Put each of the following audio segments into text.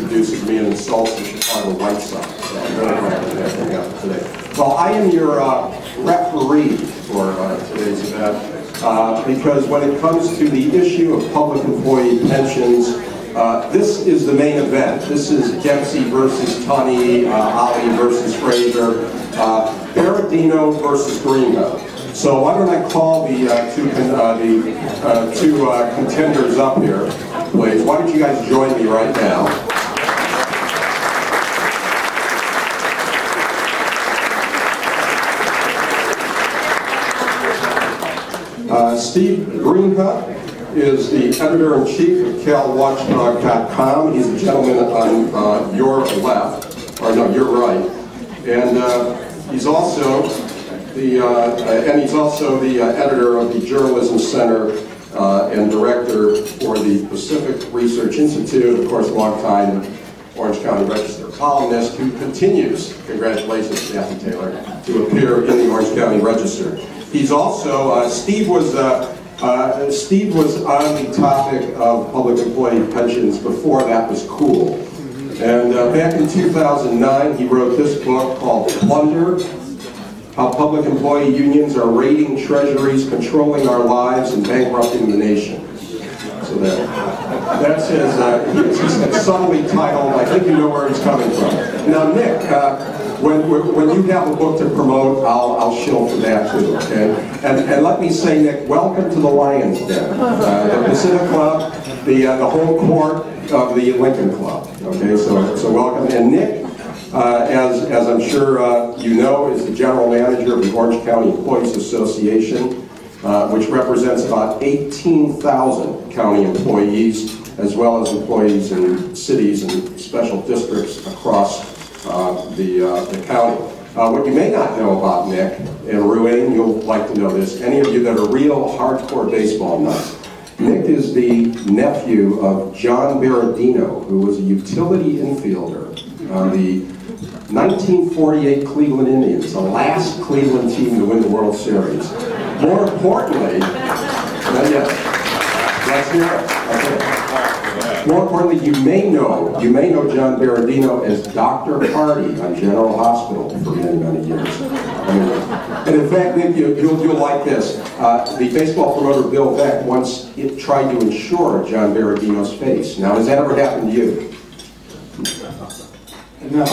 introduces me and insults the Chicago White Sox. So I'm very glad to have him out today. Well, I am your referee for today's event because when it comes to the issue of public employee pensions, this is the main event. This is Dempsey versus Tunney, Ali versus Fraser, Berardino versus Greenhut. So why don't I call the two contenders up here, please. Why don't you guys join me right now? Steve Greenhut is the editor-in-chief of CalWatchdog.com. He's a gentleman on your left, or no, your right, and he's also the editor of the Journalism Center and director for the Pacific Research Institute. Of course, longtime Orange County Register columnist who continues, congratulations, Kathy Taylor, to appear in the Orange County Register. He's also Steve was on the topic of public employee pensions before that was cool. And back in 2009, he wrote this book called Plunder: How Public Employee Unions Are Raiding Treasuries, Controlling Our Lives, and Bankrupting the Nation. So that's his subtly titled. I think you know where he's coming from. Now, Nick, when you have a book to promote, I'll shill for that too, okay? And let me say, Nick, welcome to the Lions Den, the Pacific Club, the home court of the Lincoln Club. Okay, so welcome. And Nick, as I'm sure you know, is the general manager of the Orange County Employees Association, which represents about 18,000 county employees, as well as employees in cities and special districts across the county. What you may not know about Nick, and Ruane, you'll like to know this, any of you that are real hardcore baseball nuts, Nick is the nephew of John Berardino, who was a utility infielder on the 1948 Cleveland Indians, the last Cleveland team to win the World Series. More importantly, let's hear it. Okay. More importantly, you may know John Berardino as Dr. Hardy on General Hospital for many, many years. And in fact, Nick, you'll like this. The baseball promoter Bill Beck once tried to insure John Berardino's face. Now, has that ever happened to you? No.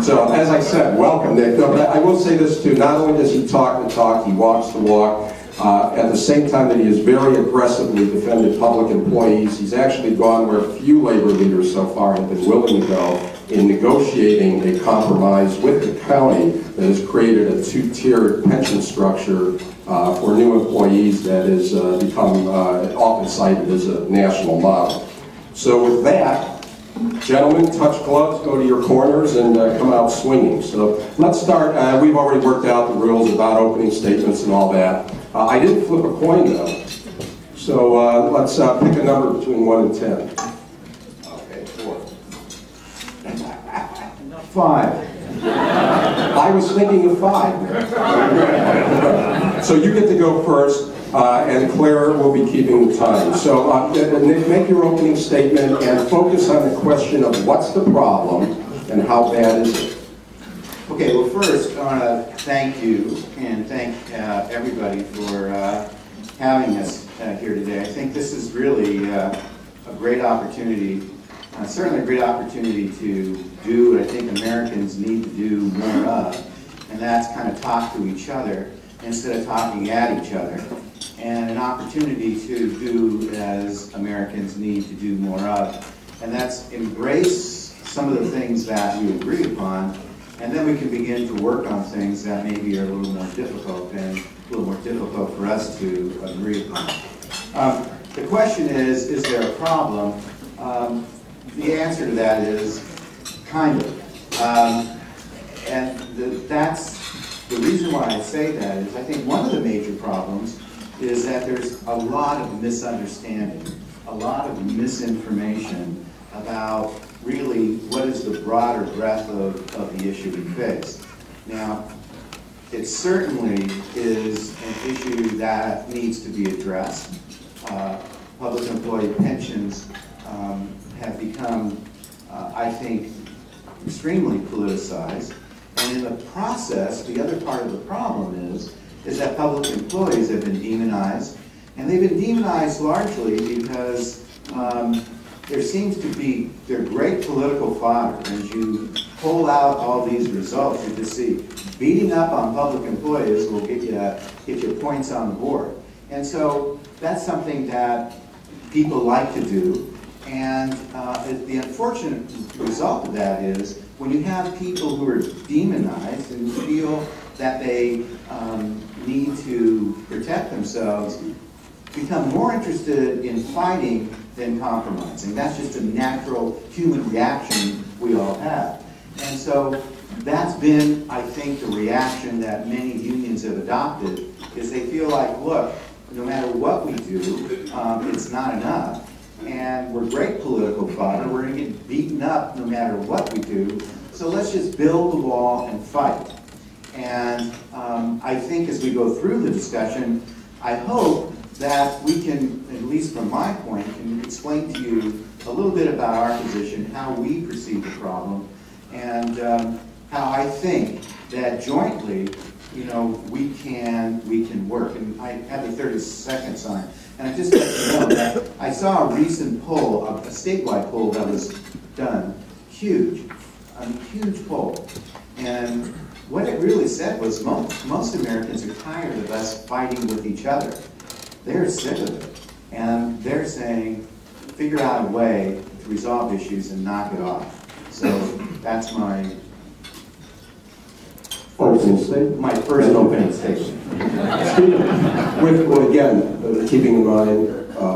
So, as I said, welcome, Nick. No, but I will say this too, not only does he talk the talk, he walks the walk. At the same time that he has very aggressively defended public employees, he's actually gone where few labor leaders so far have been willing to go in negotiating a compromise with the county that has created a two-tiered pension structure for new employees that has become often cited as a national model. So with that, gentlemen, touch gloves, go to your corners, and come out swinging. So let's start. We've already worked out the rules about opening statements and all that. I didn't flip a coin, though. So let's pick a number between 1 and 10. Okay, 4. 5. I was thinking of 5. So you get to go first. And Claire will be keeping the time. So, Nick, make your opening statement and focus on the question of what's the problem and how bad is it? Okay, well, first, I want to thank you and thank everybody for having us here today. I think this is really a great opportunity, certainly a great opportunity to do what I think Americans need to do more of, and that's kind of talk to each other instead of talking at each other. And an opportunity to do as Americans need to do more of. And that's embrace some of the things that we agree upon, and then we can begin to work on things that maybe are a little more difficult and a little more difficult for us to agree upon. The question is there a problem? The answer to that is kind of. That's the reason why I say that is I think one of the major problems is that there's a lot of misunderstanding, a lot of misinformation about really what is the broader breadth of the issue we face. Now, it certainly is an issue that needs to be addressed. Public employee pensions become, I think, extremely politicized. And in the process, the other part of the problem is that public employees have been demonized. And they've been demonized largely because there seems to be, they're great political fodder. As you pull out all these results, you just see beating up on public employees will get you points on the board. And so that's something that people like to do. And the unfortunate result of that is when you have people who are demonized and feel that they need to protect themselves, become more interested in fighting than compromising. That's just a natural human reaction we all have. And so that's been, I think, the reaction that many unions have adopted, is they feel like, look, no matter what we do, it's not enough. And we're great political fodder. We're going to get beaten up no matter what we do. So let's just build the wall and fight. And I think as we go through the discussion, I hope that we can, at least from my point, can explain to you a little bit about our position, how we perceive the problem, and how I think that jointly, you know, we can work. And I have the 30 seconds on it. And I just let you know that I saw a recent poll, a statewide poll that was done, huge, a huge poll. And what it really said was most Americans are tired of us fighting with each other. They're sick of it. And they're saying, figure out a way to resolve issues and knock it off. So that's my opening statement. My first opening statement. With again, keeping in mind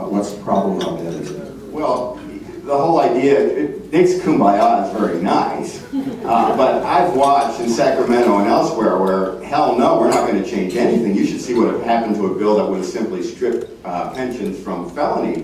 what's the problem out there. Well, the whole idea, Nick's kumbaya is very nice, but I've watched in Sacramento and elsewhere where, hell no, we're not going to change anything. You should see what would happen to a bill that would have simply stripped pensions from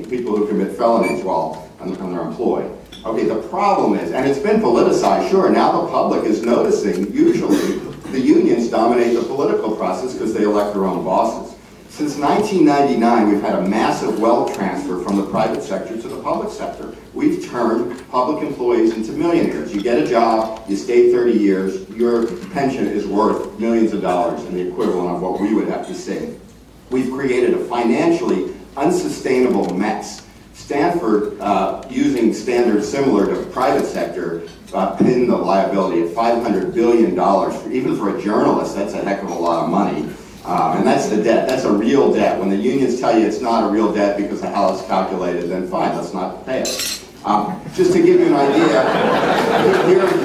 people who commit felonies while they're employed. Okay, the problem is, and it's been politicized, sure, now the public is noticing, usually, the unions dominate the political process because they elect their own bosses. Since 1999, we've had a massive wealth transfer from the private sector to the public sector. We've turned public employees into millionaires. You get a job, you stay 30 years, your pension is worth millions of dollars in the equivalent of what we would have to save. We've created a financially unsustainable mess. Stanford, using standards similar to the private sector, pinned the liability at $500 billion. Even for a journalist, that's a heck of a lot of money. And that's the debt. That's a real debt. When the unions tell you it's not a real debt because of how it's calculated, then fine, let's not pay it. Just to give you an idea,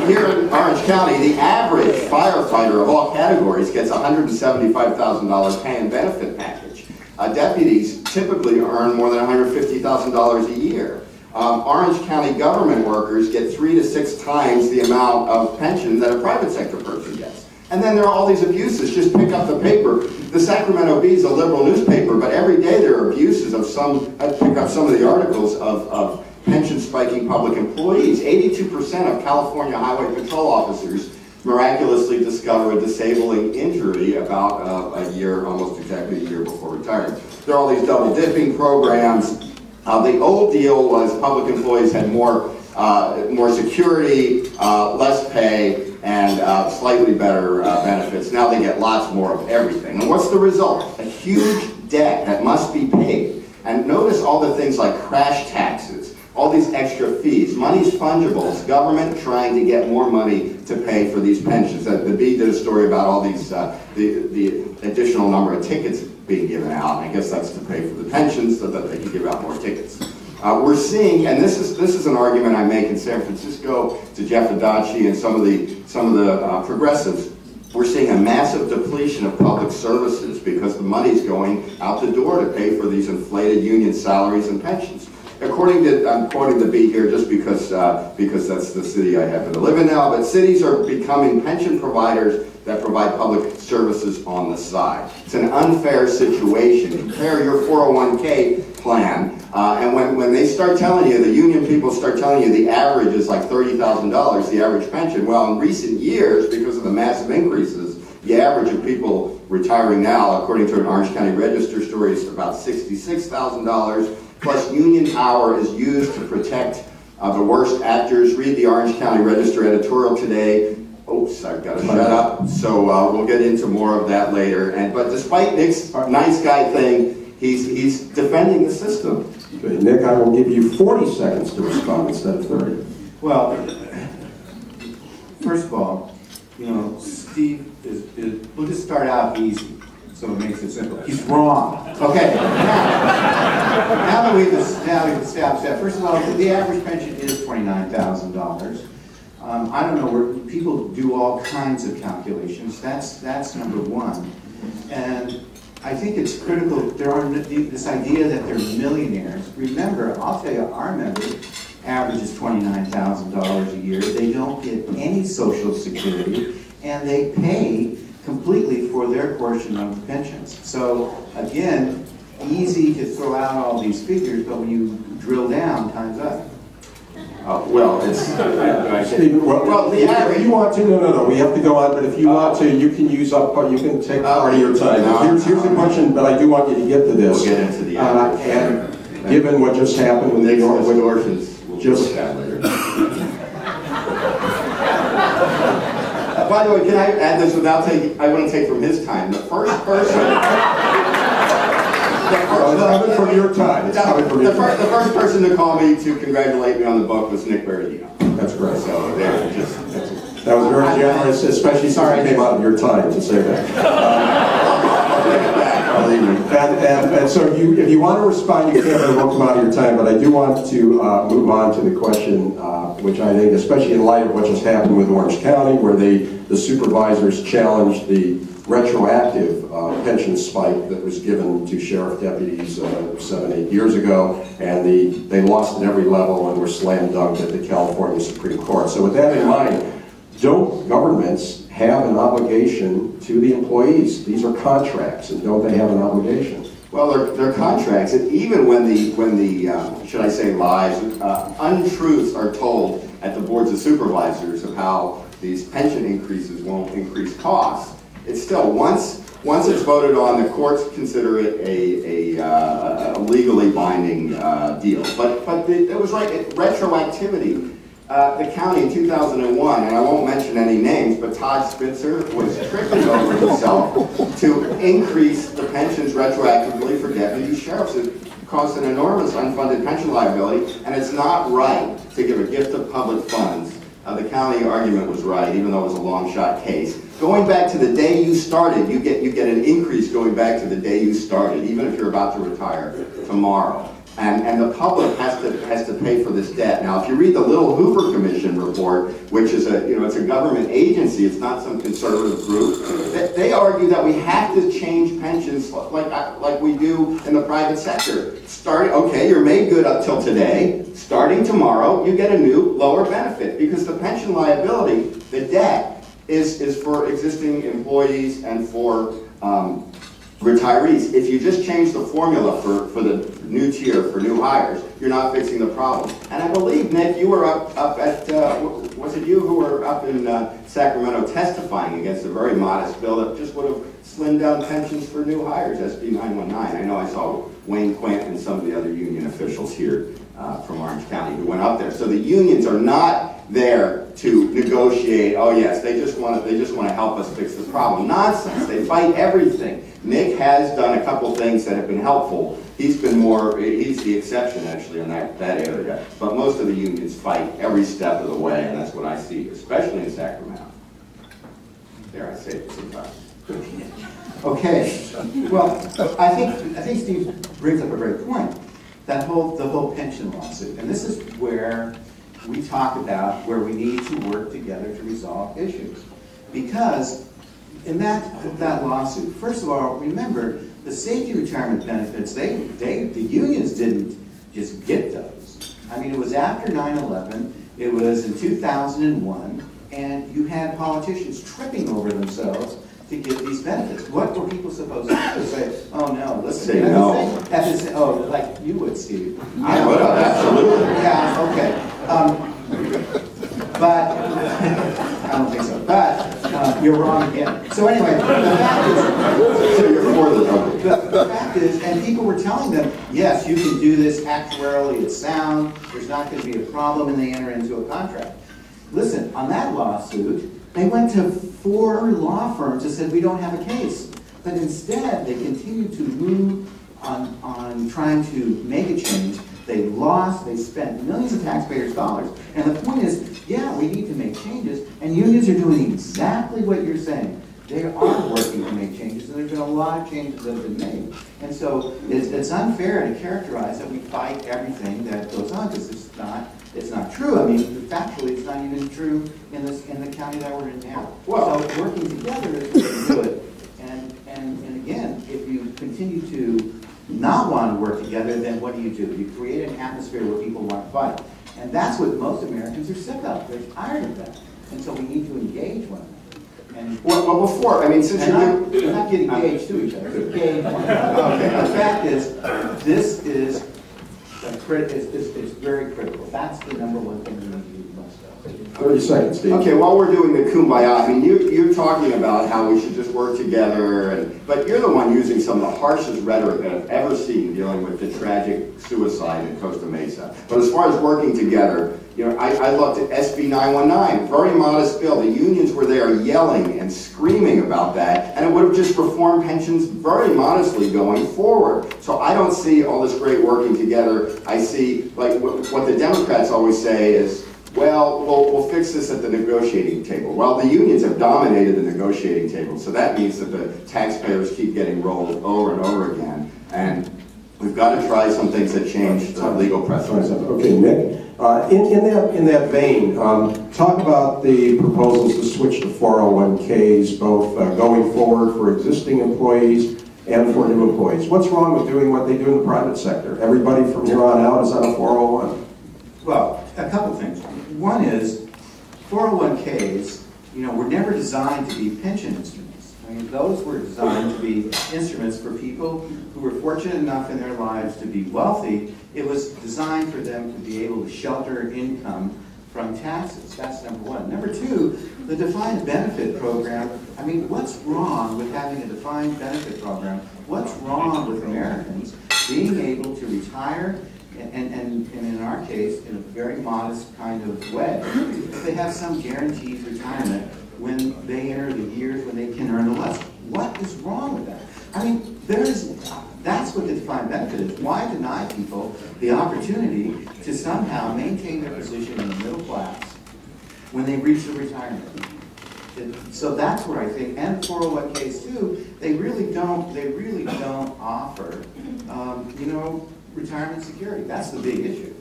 here in Orange County, the average firefighter of all categories gets $175,000 pay and benefit package. Deputies typically earn more than $150,000 a year. Orange County government workers get 3 to 6 times the amount of pension that a private sector person gets. And then there are all these abuses. Just pick up the paper. The Sacramento Bee is a liberal newspaper, but every day there are abuses of pick up some of the articles of pension spiking public employees. 82% of California Highway Patrol officers miraculously discover a disabling injury about almost exactly a year before retirement. There are all these double dipping programs. The old deal was public employees had more security, less pay, and slightly better benefits. Now they get lots more of everything. And what's the result? A huge debt that must be paid. And notice all the things like crash taxes, all these extra fees. Money's fungible. It's government trying to get more money to pay for these pensions. The Bee did a story about all these, the additional number of tickets being given out. I guess that's to pay for the pensions so that they can give out more tickets. We're seeing, and this is an argument I make in San Francisco to Jeff Adachi and some of the progressives. We're seeing a massive depletion of public services because the money's going out the door to pay for these inflated union salaries and pensions. According to, I'm quoting the Bee here just because that's the city I happen to live in now, but cities are becoming pension providers that provide public services on the side. It's an unfair situation. Compare your 401k plan, and when they start telling you, the union people start telling you the average is like $30,000, the average pension. Well, in recent years, because of the massive increases, the average of people retiring now, according to an Orange County Register story, is about $66,000, plus union hour is used to protect the worst actors. Read the Orange County Register editorial today. Oops, I've got to shut up. So we'll get into more of that later. But despite Nick's nice guy thing, he's defending the system. Okay, Nick, I will give you 40 seconds to respond instead of 30. Well, first of all, you know, Steve we'll just start out easy, so it makes it simple. He's wrong. Okay. Now that we've established that, first of all, the average pension is $29,000. I don't know, where people do all kinds of calculations. That's number one. And I think it's critical, this idea that they're millionaires. Remember, I'll tell you, our member averages $29,000 a year. They don't get any Social Security, and they pay completely for their portion of the pensions. So again, easy to throw out all these figures, but when you drill down, time's up. Well, it's... Stephen, well, if you want to, no, we have to go on, but if you want to, you can use up, you can take part of your time. Here's the question, but I do want you to get to this. We'll get into the average. And given what just happened with the orphans, we'll look at later. By the way, can I add this without taking, I want to take from his time. The first person... It's coming from your time. It's coming from your time. The first person to call me to congratulate me on the book was Nick Berardino. That's great. So there, that was very generous, especially since it came out of your time to say that. And so if you want to respond, you can, but it won't come out of your time. But I do want to move on to the question, which I think, especially in light of what just happened with Orange County, where the supervisors challenged the retroactive pension spike that was given to sheriff deputies 7, 8 years ago, and they lost at every level and were slam dunked at the California Supreme Court. So with that in mind, don't governments have an obligation to the employees? These are contracts, and don't they have an obligation? Well, they're contracts, and even when the should I say lies, untruths are told at the boards of supervisors of how these pension increases won't increase costs, it's still, once it's voted on, the courts consider it a legally binding deal. But it was right, retroactivity. The county in 2001, and I won't mention any names, but Todd Spitzer was tripping over himself to increase the pensions retroactively for deputy sheriffs. It caused an enormous unfunded pension liability, and it's not right to give a gift of public funds. The county argument was right, even though it was a long shot case. Going back to the day you started, you get an increase going back to the day you started, even if you're about to retire tomorrow. And the public has to pay for this debt. Now, if you read the Little Hoover Commission report, which is it's a government agency, it's not some conservative group, they argue that we have to change pensions like we do in the private sector. Okay, you're made good up till today. Starting tomorrow, you get a new lower benefit because the pension liability, the debt, is for existing employees and for retirees. If you just change the formula for the new tier, for new hires, you're not fixing the problem. And I believe, Nick, you were up at, was it you who were up in Sacramento testifying against a very modest bill that just would have slimmed down pensions for new hires, SB 919. I know I saw Wayne Quant and some of the other union officials here from Orange County who went up there. So the unions are not there to negotiate, oh yes, they just want to help us fix the problem. Nonsense, they fight everything. Nick has done a couple things that have been helpful. He's the exception actually in that area. But most of the unions fight every step of the way, and that's what I see, especially in Sacramento. There, I say it sometimes. Okay, well, I think Steve brings up a great point. The whole pension lawsuit, and this is where we talk about where we need to work together to resolve issues. Because in that lawsuit, first of all, remember, the safety retirement benefits, the unions didn't just get those. I mean, it was after 9/11, it was in 2001, and you had politicians tripping over themselves to get these benefits. What were people supposed to do? Say, oh no, listen. Say no. Have to say, oh, like you would, Steve. I would, absolutely. Yeah, okay. But, I don't think so. But, you're wrong again. So anyway, the fact is... So you're for the... the fact is, and people were telling them, yes, you can do this actuarially, it's sound, there's not going to be a problem, and they enter into a contract. Listen, on that lawsuit, they went to 4 law firms and said, we don't have a case. But instead, they continued to move on trying to make a change. They lost, they spent millions of taxpayers' dollars. And the point is, yeah, we need to make changes, and unions are doing exactly what you're saying. They are working to make changes, and there's been a lot of changes that have been made. And so it's unfair to characterize that we fight everything that goes on, because it's not true. I mean, factually, it's not even true in the county that we're in now. Well, so working together is the way to do it. And again, if you continue to not want to work together, then what do? You create an atmosphere where people want to fight. And that's what most Americans are sick of. They're tired of that. And so we need to engage one another. And well, before, I mean, since we're not getting engaged to each other, engage one another. Okay. The fact is, this is it's very critical. That's the number one thing we need to do most of. 30 seconds, Steve. Okay, while we're doing the kumbaya, I mean, you're talking about how we should just work together, but you're the one using some of the harshest rhetoric that I've ever seen dealing with the tragic suicide in Costa Mesa. But as far as working together, you know, I looked at SB 919, very modest bill. The unions were there yelling and screaming about that, and it would have just reformed pensions very modestly going forward. So I don't see all this great working together. I see, like, what the Democrats always say is, well, we'll fix this at the negotiating table. Well, the unions have dominated the negotiating table, so that means that the taxpayers keep getting rolled over and over again. And we've got to try some things that change legal precedent. Okay, Nick. In that vein, talk about the proposals to switch to 401ks, both going forward for existing employees and for new employees. What's wrong with doing what they do in the private sector? Everybody from here on out is on a 401. Well, a couple things. One is 401ks, you know, were never designed to be pension instruments. I mean, those were designed to be instruments for people who were fortunate enough in their lives to be wealthy. It was designed for them to be able to shelter income from taxes. That's number one. Number two, the defined benefit program. I mean, what's wrong with having a defined benefit program? What's wrong with Americans being able to retire and in our case, in a very modest kind of way, if they have some guaranteed retirement when they enter the years when they can earn less? What is wrong with that? I mean, that's what the defined benefit is. Why deny people the opportunity to somehow maintain their position in the middle class when they reach the retirement? So that's where I think, and 401ks too, they really don't offer, you know, retirement security. That's the big issue.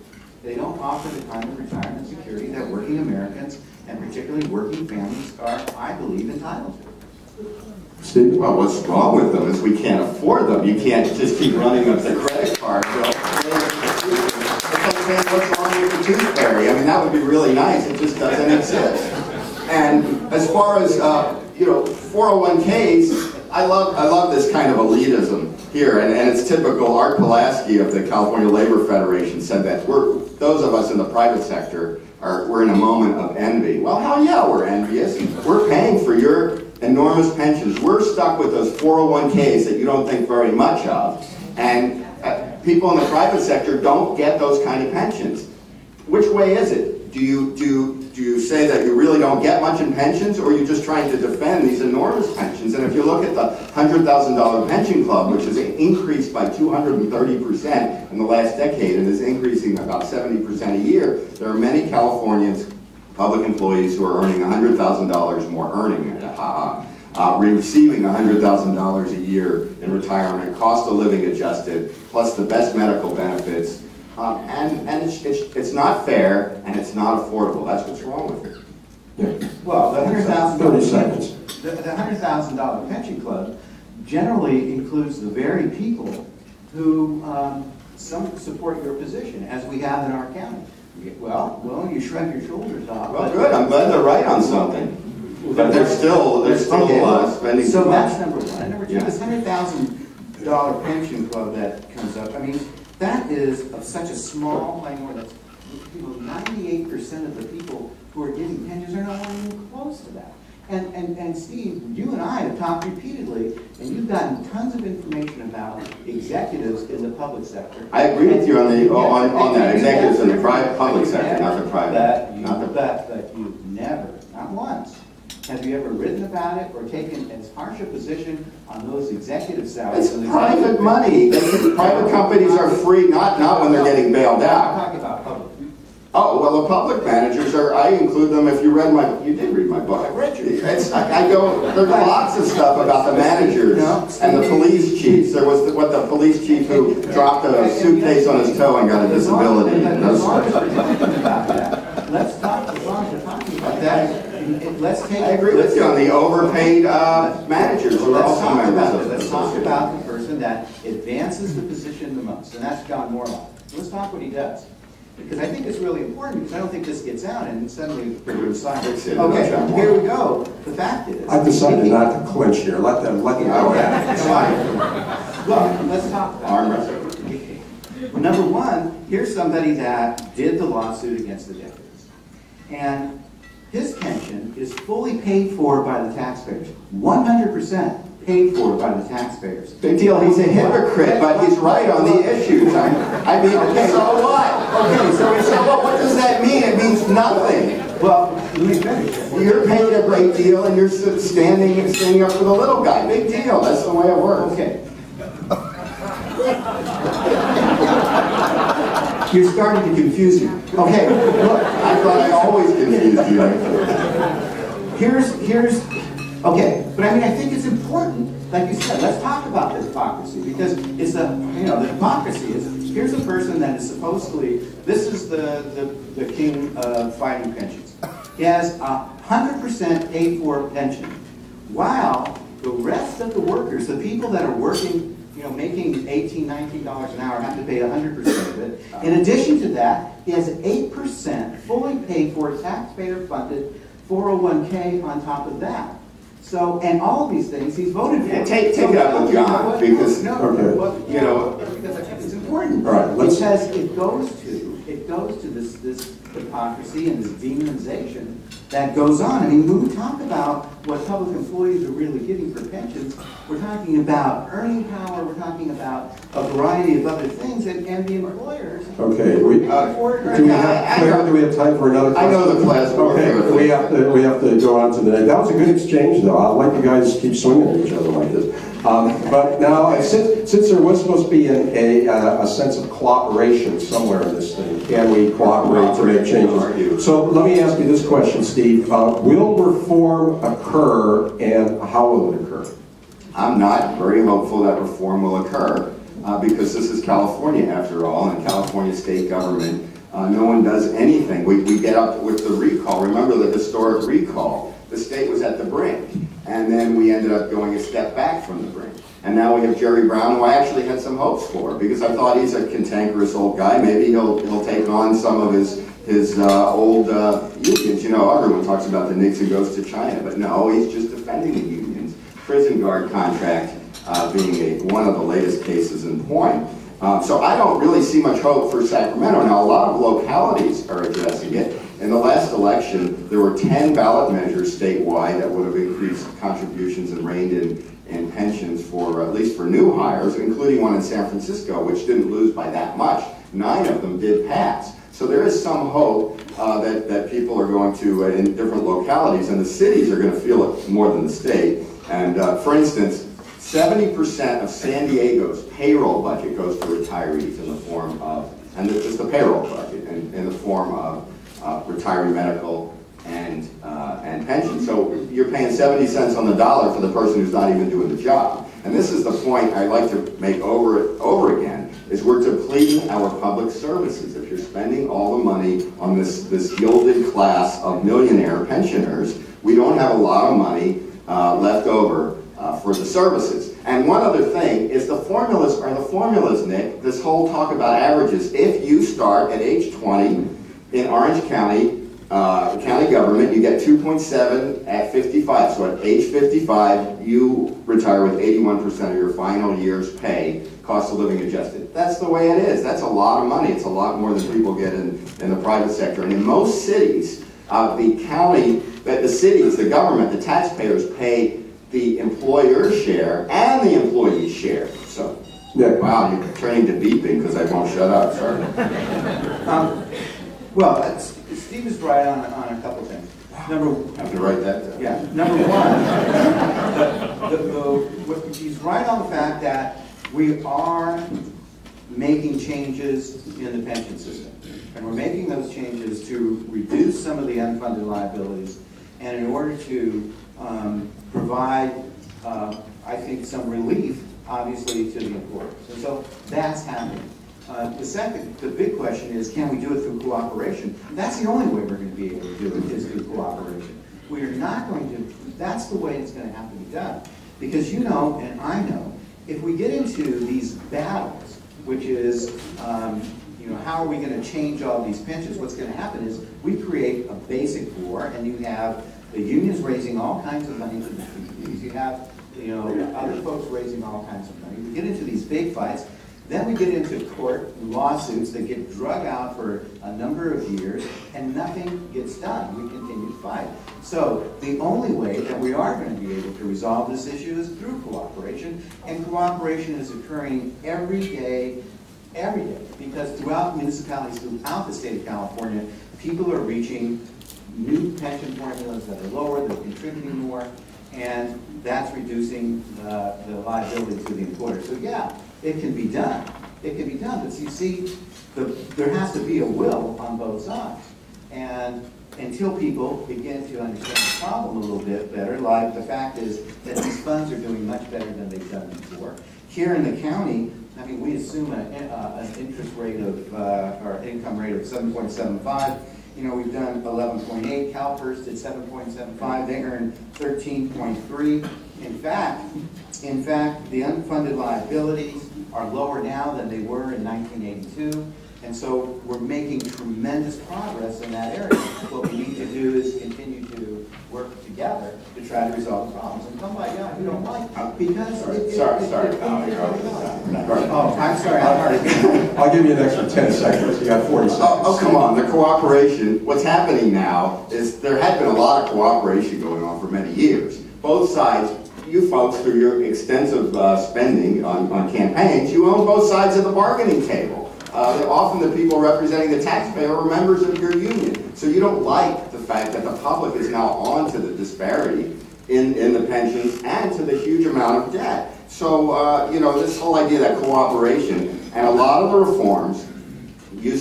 They don't offer the kind of retirement security that working Americans, and particularly working families, are, I believe, entitled to. Steve? Well, what's wrong with them is we can't afford them. You can't just keep running up the credit card bill. It's like saying, what's wrong with the tooth fairy? I mean, that would be really nice. It just doesn't exist. And as far as, you know, 401ks, I love this kind of elitism here, and it's typical. Art Pulaski of the California Labor Federation said that those of us in the private sector we're in a moment of envy. Well, hell yeah, we're envious. We're paying for your enormous pensions. We're stuck with those 401ks that you don't think very much of, and people in the private sector don't get those kind of pensions. Which way is it? Do you say that you really don't get much in pensions, or are you just trying to defend these enormous pensions? And if you look at the $100,000 pension club, which has increased by 230% in the last decade and is increasing about 70% a year, there are many Californians, public employees, who are earning $100,000 more, receiving $100,000 a year in retirement, cost of living adjusted, plus the best medical benefits. And it's not fair, and it's not affordable. That's what's wrong with it. Yeah. Well, the $100,000 30 seconds. The $100,000 pension club generally includes the very people who some support your position, as we have in our county. Well, you shrug your shoulders off. Well, good. I'm glad they're right on something. But they're still spending. So that's number one. And number two, this $100,000 pension club that comes up. I mean, that is of such a small minority. 98% of the people who are getting pensions are not even close to that. And Steve, you and I have talked repeatedly, and you've gotten tons of information about executives in the public sector. I agree with you on that. Executives in the private public sector, not the private. But you've never, not once, have you ever written about it or taken as harsh a position on those executive salaries? It's private money. Private companies are free, not when they're getting bailed out. I'm talking about public. Oh, well, the public managers are, I include them, if you did read my book. I read you. There's lots of stuff about the managers and the police chiefs. There was the police chief who dropped a suitcase on his toe and got a disability. Let's talk about that. I agree with you on the overpaid managers who are also members of Let's talk about the person that advances the position the most, and that's John Morlock. Let's talk what he does. Because I think it's really important, because I don't think this gets out and suddenly we're silent. Okay, here we go. The fact is... I've decided not to clinch here. Let them go. Well, let's talk about it. Well, number one, here's somebody that did the lawsuit against the deputies. And his pension is fully paid for by the taxpayers. 100% paid for by the taxpayers. Big deal. He's a hypocrite, but he's right on the issues. I mean, okay, so what? Okay, so what does that mean? It means nothing. Well, let me finish. You're paid a great deal, and you're standing up for the little guy. Big deal. That's the way it works. Okay. You're starting to confuse me. Okay, look. I thought I always confused you. Okay, but I mean, I think it's important, like you said, let's talk about the hypocrisy, because it's the hypocrisy is, here's a person that is supposedly, this is the king of fighting pensions. He has 100% paid for pension, while the rest of the workers, the people that are working, making $18, $19 an hour have to pay 100% of it. In addition to that, he has 8% fully paid for taxpayer-funded 401k on top of that. So, and all of these things he's voted for. Take it up with John, because because I think it's important. All right, because it goes to this hypocrisy and this demonization that goes on. I mean, when we talk about what public employees are really getting for pensions, we're talking about earning power, we're talking about a variety of other things, and the employers... Okay, do we have time for another question? I know the class. Okay, we have to go on to the next. That was a good exchange, though. I'd like you guys to keep swinging at each other like this. But now, since there was supposed to be a sense of cooperation somewhere in this thing, can we cooperate to make changes? So let me ask you this question, Steve. Will reform occur, and how will it occur? I'm not very hopeful that reform will occur, because this is California after all, and California state government, no one does anything. We get up with the recall. Remember the historic recall. The state was at the brink, and then we ended up going a step back from the brink. And now we have Jerry Brown, who I actually had some hopes for, because I thought he's a cantankerous old guy. Maybe he'll take on some of his old unions. Everyone talks about the Nixon goes to China, but no, he's just defending the unions. Prison guard contract being one of the latest cases in point. So I don't really see much hope for Sacramento. Now, a lot of localities are addressing it. In the last election, there were 10 ballot measures statewide that would have increased contributions and reined in pensions for, at least for new hires, including one in San Francisco, which didn't lose by that much. 9 of them did pass. So there is some hope that people are going to, in different localities, and the cities are going to feel it more than the state. And for instance, 70% of San Diego's payroll budget goes to retirees in the form of, and it's the payroll budget, in the form of retiree medical and pension. So you're paying 70 cents on the dollar for the person who's not even doing the job. And this is the point I like to make over again, is we're depleting our public services. If you're spending all the money on this gilded class of millionaire pensioners, we don't have a lot of money left over for the services. And one other thing is the formulas, Nick, this whole talk about averages. If you start at age 20 in Orange County, county government, you get 2.7 at 55. So at age 55, you retire with 81% of your final year's pay, cost of living adjusted. That's the way it is. That's a lot of money. It's a lot more than people get in the private sector. And in most cities, The county, the cities, the government, the taxpayers pay the employer's share and the employee's share. So, wow, you're turning to beeping because I won't shut up, sorry. Well, Steve is right on a couple things. I have to write that down. Yeah, number one, he's right on the fact that we are making changes in the pension system. And we're making those changes to reduce some of the unfunded liabilities and in order to provide, I think, some relief, obviously, to the employers. And so that's happening. The big question is, can we do it through cooperation? That's the only way we're going to be able to do it, is through cooperation. We are not going to, that's the way it's going to have to be done. Because you know, and I know, if we get into these battles, which is, you know, how are we going to change all these pensions? What's going to happen is we create a basic war, and you have the unions raising all kinds of money to the fees. You have, you know, other folks raising all kinds of money. We get into these big fights. Then we get into court lawsuits that get drug out for a number of years, and nothing gets done. We continue to fight. So the only way that we are going to be able to resolve this issue is through cooperation, and cooperation is occurring every day, because throughout municipalities, throughout the state of California, people are reaching new pension formulas that are lower, they're contributing more, and that's reducing the liability to the employer. So yeah, it can be done. It can be done, but you see, there has to be a will on both sides. And until people begin to understand the problem a little bit better, like the fact is that these funds are doing much better than they've done before. Here in the county, I mean, we assume an interest rate of, or income rate of 7.75. You know, we've done 11.8. CalPERS did 7.75. They earned 13.3. In fact, the unfunded liabilities are lower now than they were in 1982. And so we're making tremendous progress in that area. What we need to do is continue to work together to try to resolve the problems. And come by God, you don't like because Sorry. Oh, I'm sorry. I'll give you an extra 10 seconds. You got 40 seconds. Oh, come on. The cooperation, what's happening now is there had been a lot of cooperation going on for many years. Both sides, you folks, through your extensive spending on campaigns, you own both sides of the bargaining table. Often the people representing the taxpayer are members of your union. So you don't like the fact that the public is now on to the disparity in the pensions and to the huge amount of debt. So, you know, this whole idea that cooperation, and a lot of the reforms,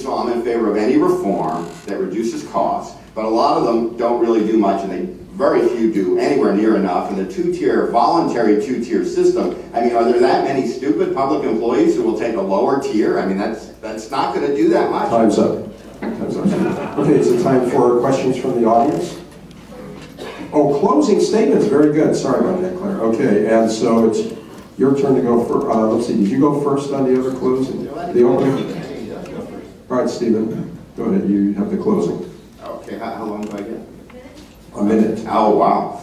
so I'm in favor of any reform that reduces costs, but a lot of them don't really do much, and very few do anywhere near enough. And the voluntary two-tier system, I mean, are there that many stupid public employees who will take a lower tier? I mean, that's not going to do that much. Time's up. Time's up. Okay, is it time for questions from the audience? Oh, closing statements. Very good. Sorry about that, Claire. Okay, and so it's your turn to go first. Let's see, did you go first on the other closing? The opening? All right, Stephen, go ahead. You have the closing. Okay, how long do I get? A minute. Oh, wow.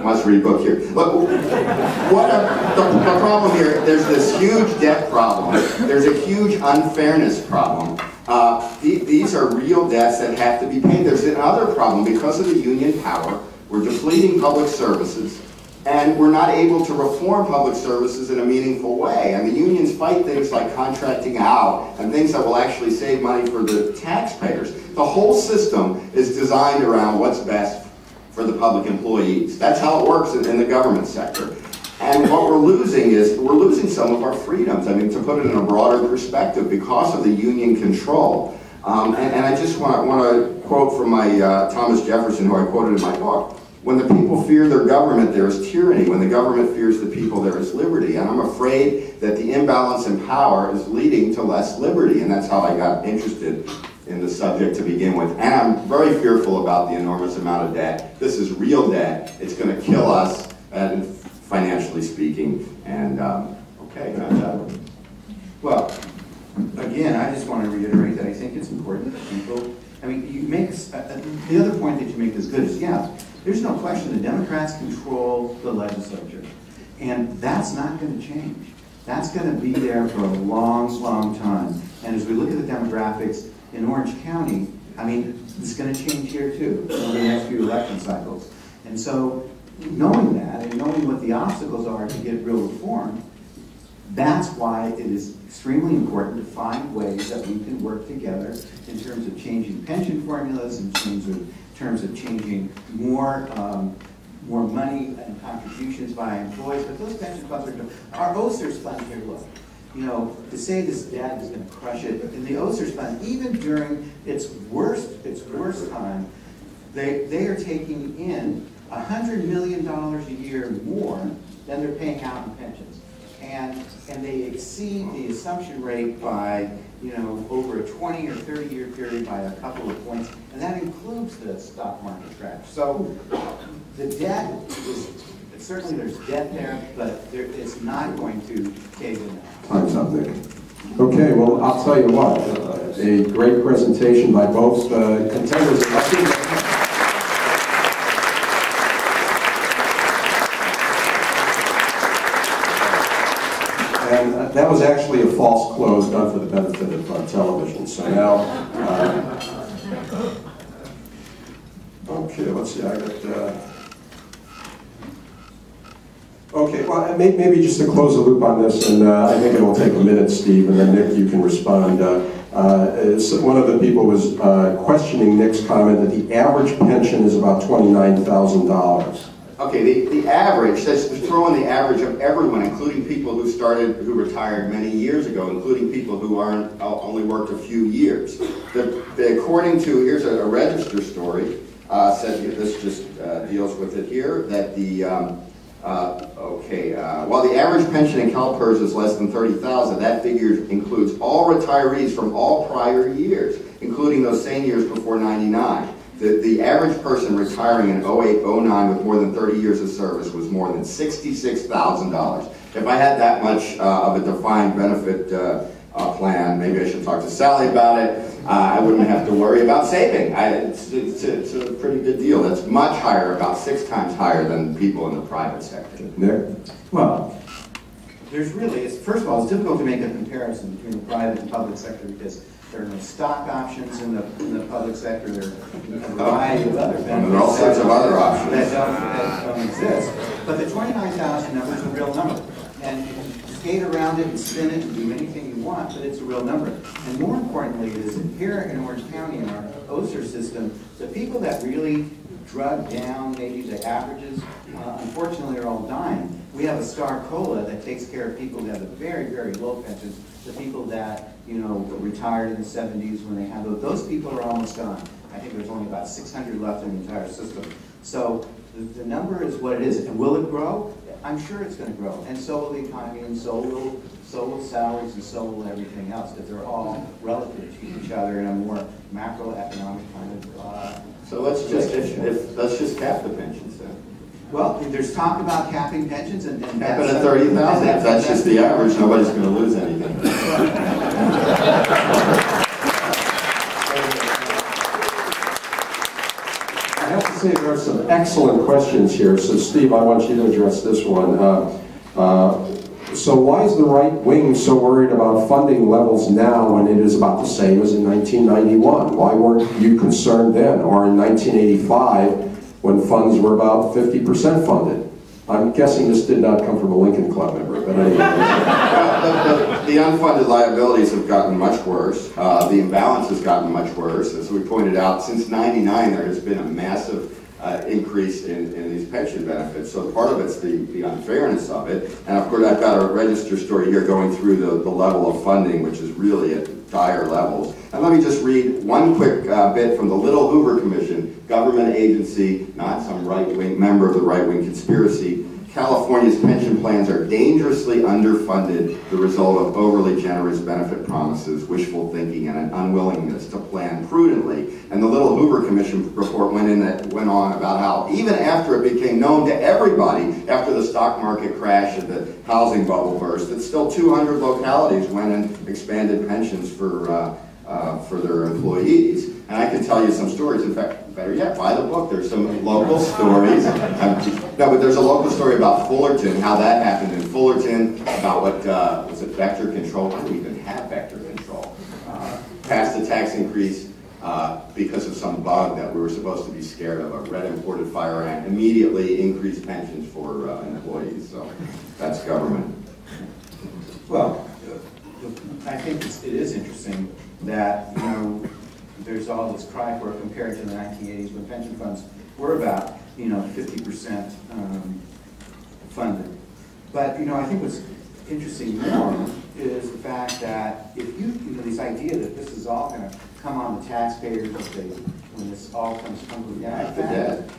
Must read a book here. Look, the problem here, there's this huge debt problem. There's a huge unfairness problem. These are real debts that have to be paid. There's another problem. Because of the union power, we're depleting public services, and we're not able to reform public services in a meaningful way. And the unions fight things like contracting out and things that will actually save money for the taxpayers. The whole system is designed around what's best for the public employees. That's how it works in the government sector. And what we're losing is, we're losing some of our freedoms. I mean, to put it in a broader perspective, because of the union control. And I just want to quote from my Thomas Jefferson, who I quoted in my book. When the people fear their government, there is tyranny. When the government fears the people, there is liberty. And I'm afraid that the imbalance in power is leading to less liberty. And that's how I got interested in the subject to begin with. And I'm very fearful about the enormous amount of debt. This is real debt. It's going to kill us, financially speaking. And, okay. Well, again, I just want to reiterate that I think it's important that people, I mean, you make, the other point that you make is good is, yeah, there's no question the Democrats control the legislature. And that's not going to change. That's going to be there for a long, long time. And as we look at the demographics in Orange County, I mean, It's going to change here too over the next few election cycles. And so knowing that and knowing what the obstacles are to get real reform, that's why it is extremely important to find ways that we can work together in terms of changing pension formulas, in terms of changing more money and contributions by employees. But those pension funds our OCEA fund here, look. You know, to say this debt is going to crush it, in the OCEA fund, even during its worst time, they are taking in $100 million a year more than they're paying out in pensions. And they exceed the assumption rate by, you know, over a 20 or 30-year period by a couple of points, and that includes the stock market crash. So the debt is, certainly there's debt there, but it's not going to cave in. Time's up, Nick. Okay, well, I'll tell you what, a great presentation by both contenders. And that was actually a false close done for the benefit of television. So now, okay, let's see, I got, okay, well, maybe just to close the loop on this, and I think it will take a minute, Steve, and then Nick, you can respond. One of the people was questioning Nick's comment that the average pension is about $29,000. Okay, the average, let's throw in the average of everyone, including people who retired many years ago, including people who only worked a few years. According to, here's a register story, says, this just deals with it here, that the, while the average pension in CalPERS is less than $30,000, that figure includes all retirees from all prior years, including those same years before '99. The average person retiring in 08-09 with more than 30 years of service was more than $66,000. If I had that much of a defined benefit plan, maybe I should talk to Sally about it. I wouldn't have to worry about saving. It's a pretty good deal. That's much higher, about 6 times higher than people in the private sector. Nick? Well, there's really, first of all, it's difficult to make a comparison between the private and public sector because there are no stock options in the public sector. There are a variety of other benefits. There are all sorts of other options that don't exist. But the 29,000 number is a real number. And you can skate around it and spin it and do anything you want, but it's a real number. And more importantly is that here in Orange County in our OCEA system, the people that really drug down maybe the averages, unfortunately are all dying. We have a Star Cola that takes care of people that have a very, very low pensions, the people that, you know, retired in the 70s when they had those people are almost gone. I think there's only about 600 left in the entire system. So the number is what it is, and will it grow? I'm sure it's going to grow, and so will the economy, and so will salaries, and so will everything else, because they're all relative to each other in a more macroeconomic kind of. So let's just cap the pensions then. Well, there's talk about capping pensions, and cap it at 30,000. If that's just the average, nobody's going to lose anything. I have to say there are some excellent questions here. So, Steve, I want you to address this one. So why is the right wing so worried about funding levels now when it is about the same as in 1991? Why weren't you concerned then, or in 1985 when funds were about 50% funded? I'm guessing this did not come from a Lincoln Club member, but anyway. The unfunded liabilities have gotten much worse. The imbalance has gotten much worse. As we pointed out, since '99 there has been a massive increase in these pension benefits. So part of it's the unfairness of it. And of course I've got a register story here going through the level of funding, which is really at dire levels. And let me just read one quick bit from the Little Hoover Commission, government agency, not some right-wing member of the right-wing conspiracy. California's pension plans are dangerously underfunded, the result of overly generous benefit promises, wishful thinking, and an unwillingness to plan prudently. And the Little Hoover Commission report went on about how even after it became known to everybody, after the stock market crash and the housing bubble burst, that still 200 localities went and expanded pensions for their employees. And I can tell you some stories. In fact, better yet, buy the book. There's some local stories. No, but there's a local story about Fullerton, how that happened in Fullerton, about what, was it vector control? I don't even have vector control. Passed a tax increase because of some bug that we were supposed to be scared of. A red imported fire ant immediately increased pensions for employees. So that's government. Well, I think it is interesting that, you know, there's all this cry for it compared to the 1980s when pension funds were about, you know, 50% funded. But, you know, I think what's interesting more is the fact that if you know, this idea that this is all going to come on the taxpayers when this all comes tumbling down.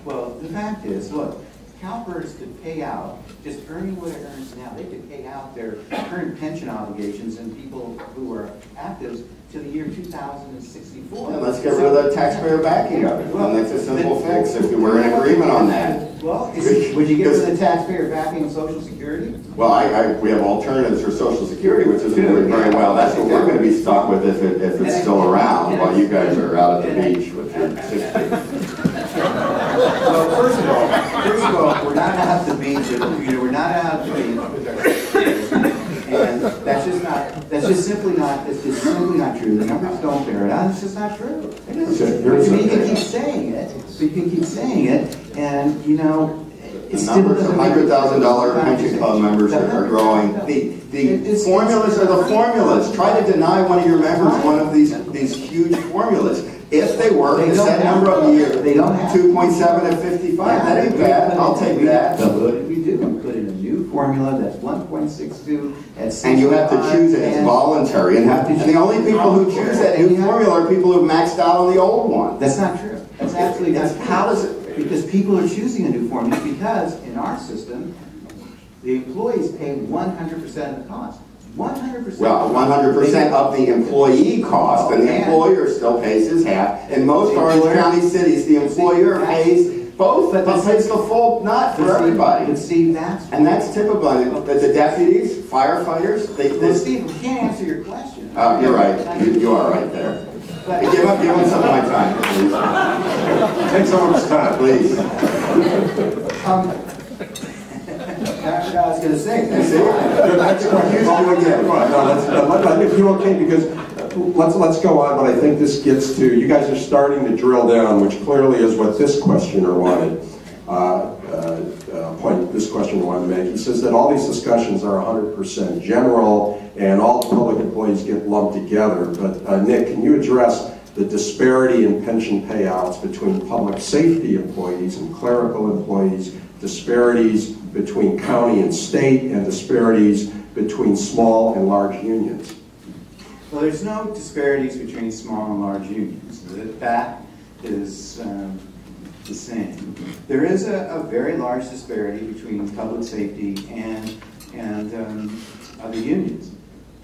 Well, the fact is, look, CalPERS could pay out, just earning what it earns now, they could pay out their current pension obligations and people who are active to the year 2064. Yeah, let's get rid of that taxpayer backing of it. Well, that's a simple fix if we were in agreement on that. Well, would you get rid of the taxpayer backing of Social Security? Well, we have alternatives for Social Security, which isn't doing very well. That's what we're going to be stuck with if it's still around while you guys are out at the beach with your 60. Well, first of all, we're not out at the beach. You know, we're not out at the beach with our, and that's just simply not true. The numbers don't bear it out. It's just not true. It isn't. You can keep saying it, and you know. The numbers of $100,000 pension club members are growing. The formulas are the formulas. Try to deny one of your members one of these huge formulas. If they work a set number of years, 2.7 at 55, that ain't bad. I'll take that. But what did we do? We put in a new formula that's 1.62 at 65. And you have to choose it. It's voluntary. And the only people who choose that new formula are people who maxed out on the old one. That's not true. That's absolutely not true. How does it? Because people are choosing a new formula because in our system, the employees pay 100% of the cost. 100%. Well, 100% of the employee cost, and the employer still pays his half. In most Orange County cities, the employer pays both, but pays the full, not for everybody. But Steve, that's typical. The deputies, firefighters, well, Steve, we can't answer your question. You're right. You are right there. But, give him some of my time, please. Take some of his time, please. That's what I was going to say. That's if you're okay, because let's go on, but I think this gets to, you guys are starting to drill down, which clearly is what this questioner wanted, this questioner wanted to make. He says that all these discussions are 100% general and all the public employees get lumped together, but Nick, can you address the disparity in pension payouts between public safety employees and clerical employees, disparities between county and state, and disparities between small and large unions? Well, there's no disparities between small and large unions. That is the same. There is a very large disparity between public safety and other unions.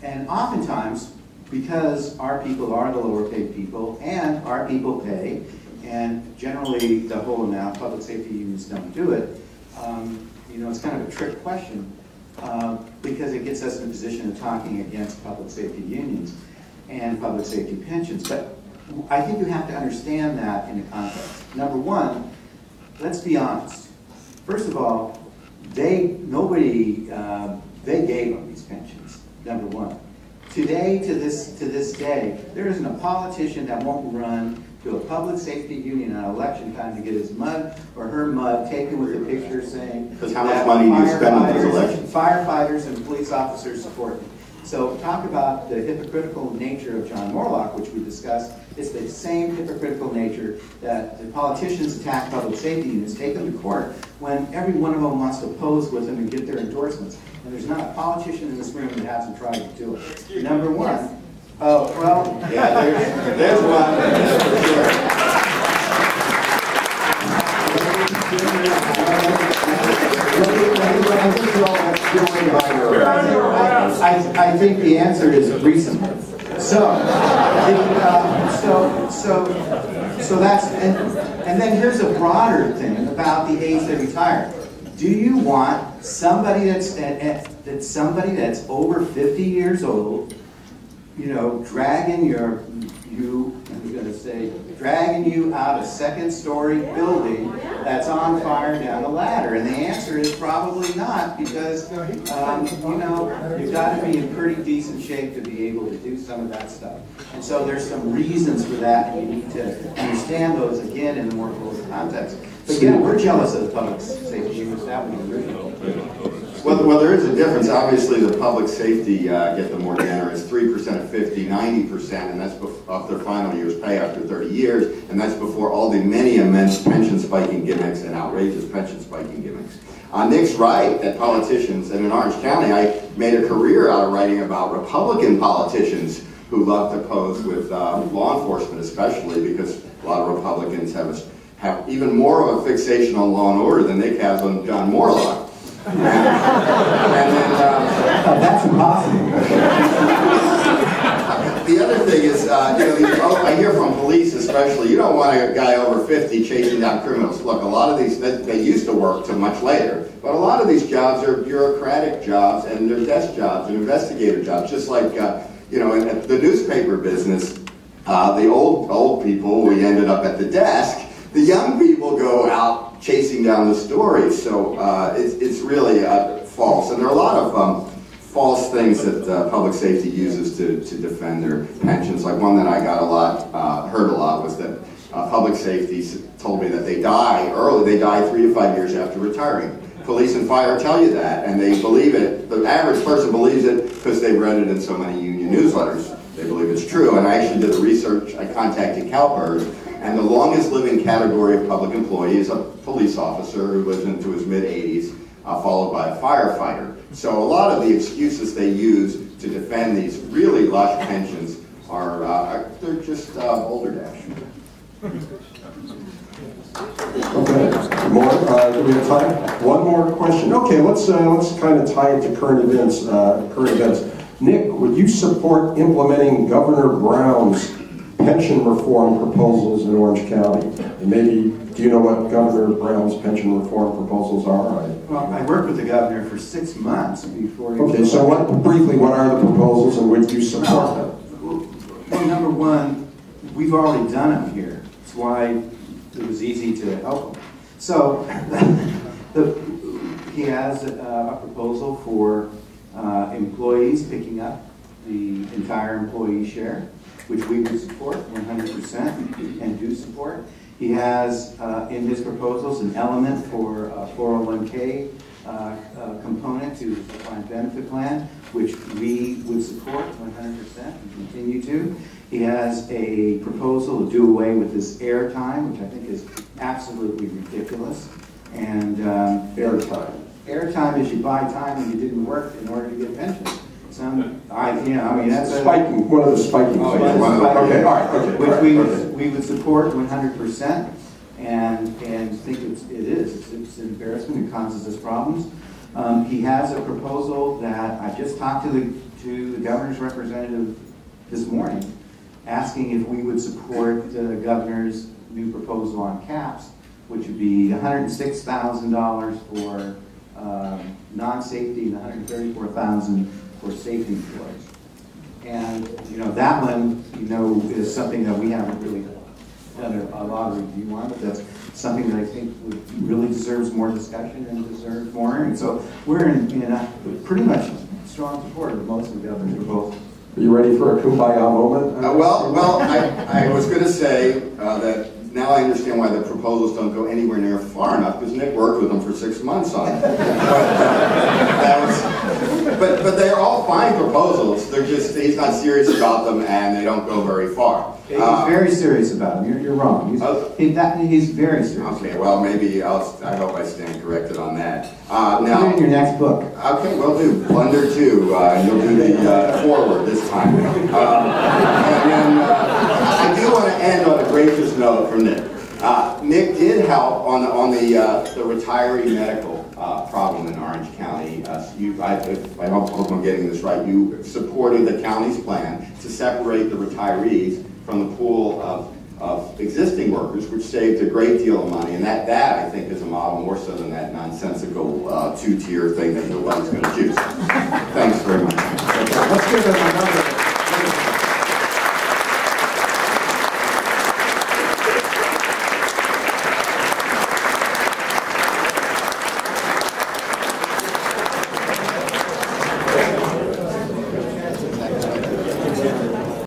And oftentimes, because our people are the lower paid people, and our people pay, and generally the whole amount, public safety unions don't do it, you know, it's kind of a trick question, because it gets us in a position of talking against public safety unions and public safety pensions. But I think you have to understand that in the context. Number one, let's be honest. First of all, they gave them these pensions, number one. Today, to this day, there isn't a politician that won't run to a public safety union on election time to get his mug or her mug taken with a picture saying because how much money do you spend on those elections? Firefighters and police officers support me. So talk about the hypocritical nature of John Morlock, which we discussed. It's the same hypocritical nature that the politicians attack public safety units, take them to court, when every one of them wants to pose with them and get their endorsements. And there's not a politician in this room that hasn't tried to do it. Number one. Oh, well. Yeah, there's one. That's for sure. I think the answer is recently. So that's, and then here's a broader thing about the age they retire. Do you want somebody that's over 50 years old, you know, dragging your you, I'm going to say, dragging you out a second-story building that's on fire down a ladder? And the answer is probably not, because, you know, you've got to be in pretty decent shape to be able to do some of that stuff. And so there's some reasons for that, and you need to understand those, again, in a more close context. But again, we're jealous of the public safety because that was original. Well, there is a difference. Obviously, the public safety get the more generous 3% of 50, 90%, and that's off their final year's pay after 30 years, and that's before all the many immense pension spiking gimmicks and outrageous pension spiking gimmicks. Nick's right that politicians, and in Orange County, I made a career out of writing about Republican politicians who love to pose with law enforcement, especially because a lot of Republicans have even more of a fixation on law and order than Nick has on John Morlock. And then, that's impossible. The other thing is, you know, I hear from police especially, you don't want a guy over 50 chasing down criminals. Look, a lot of these, they used to work till much later, but a lot of these jobs are bureaucratic jobs, and they're desk jobs and investigator jobs, just like, you know, in the newspaper business, the old people, we ended up at the desk. The young people go out chasing down the stories, so it's really false. And there are a lot of false things that public safety uses to defend their pensions. Like one that I got heard a lot was that public safety told me that they die early. They die 3 to 5 years after retiring. Police and fire tell you that, and they believe it. The average person believes it because they've read it in so many union newsletters. They believe it's true, and I actually did the research. I contacted CalPERS, and the longest living category of public employee is a police officer who lives into his mid-80s, followed by a firefighter. So a lot of the excuses they use to defend these really lush pensions they're just older dash. Okay, more, do we have time? One more question. Okay, let's kind of tie it to current events. Nick, would you support implementing Governor Brown's pension reform proposals in Orange County? And maybe, do you know what Governor Brown's pension reform proposals are? Well, I worked with the governor for 6 months before he... Okay, so briefly, what are the proposals and would you support them? Well, number one, we've already done them here. That's why it was easy to help him. So, he has a proposal for employees picking up the entire employee share, which we would support 100% and do support. He has in his proposals an element for a 401k component to his defined benefit plan, which we would support 100% and continue to. He has a proposal to do away with this airtime, which I think is absolutely ridiculous. And airtime is you buy time when you didn't work in order to get pension. That's spiking. One of the spiking. Oh, yeah, okay, all right. Okay. Which we would support 100%, and think it's an embarrassment. It causes us problems. He has a proposal that I just talked to the governor's representative this morning, asking if we would support the governor's new proposal on caps, which would be $106,000 for non-safety and $134,000 for safety employees. And, that one, is something that we haven't really done a lot of review on, but that's something that I think really deserves more discussion and deserves more hearing. So we're in pretty much strong support of most of the governor's proposals. Are you ready for a kumbaya moment? Well, I was going to say that now I understand why the proposals don't go anywhere near far enough, because Nick worked with them for 6 months on it. But they're all fine proposals. They're just, he's not serious about them, and they don't go very far. He's very serious about them. You're wrong. He's very serious. Okay, well, maybe I hope I stand corrected on that. Put it in your next book. Okay, we'll do Blunder 2, and you'll do the forward this time. And then I do want to end on a gracious note from Nick. Nick did help on the retiree medical problem in Orange County. I hope I'm getting this right. You supported the county's plan to separate the retirees from the pool of existing workers, which saved a great deal of money. And that I think is a model more so than that nonsensical two-tier thing that nobody's going to choose. Thanks very much. Let's give them another.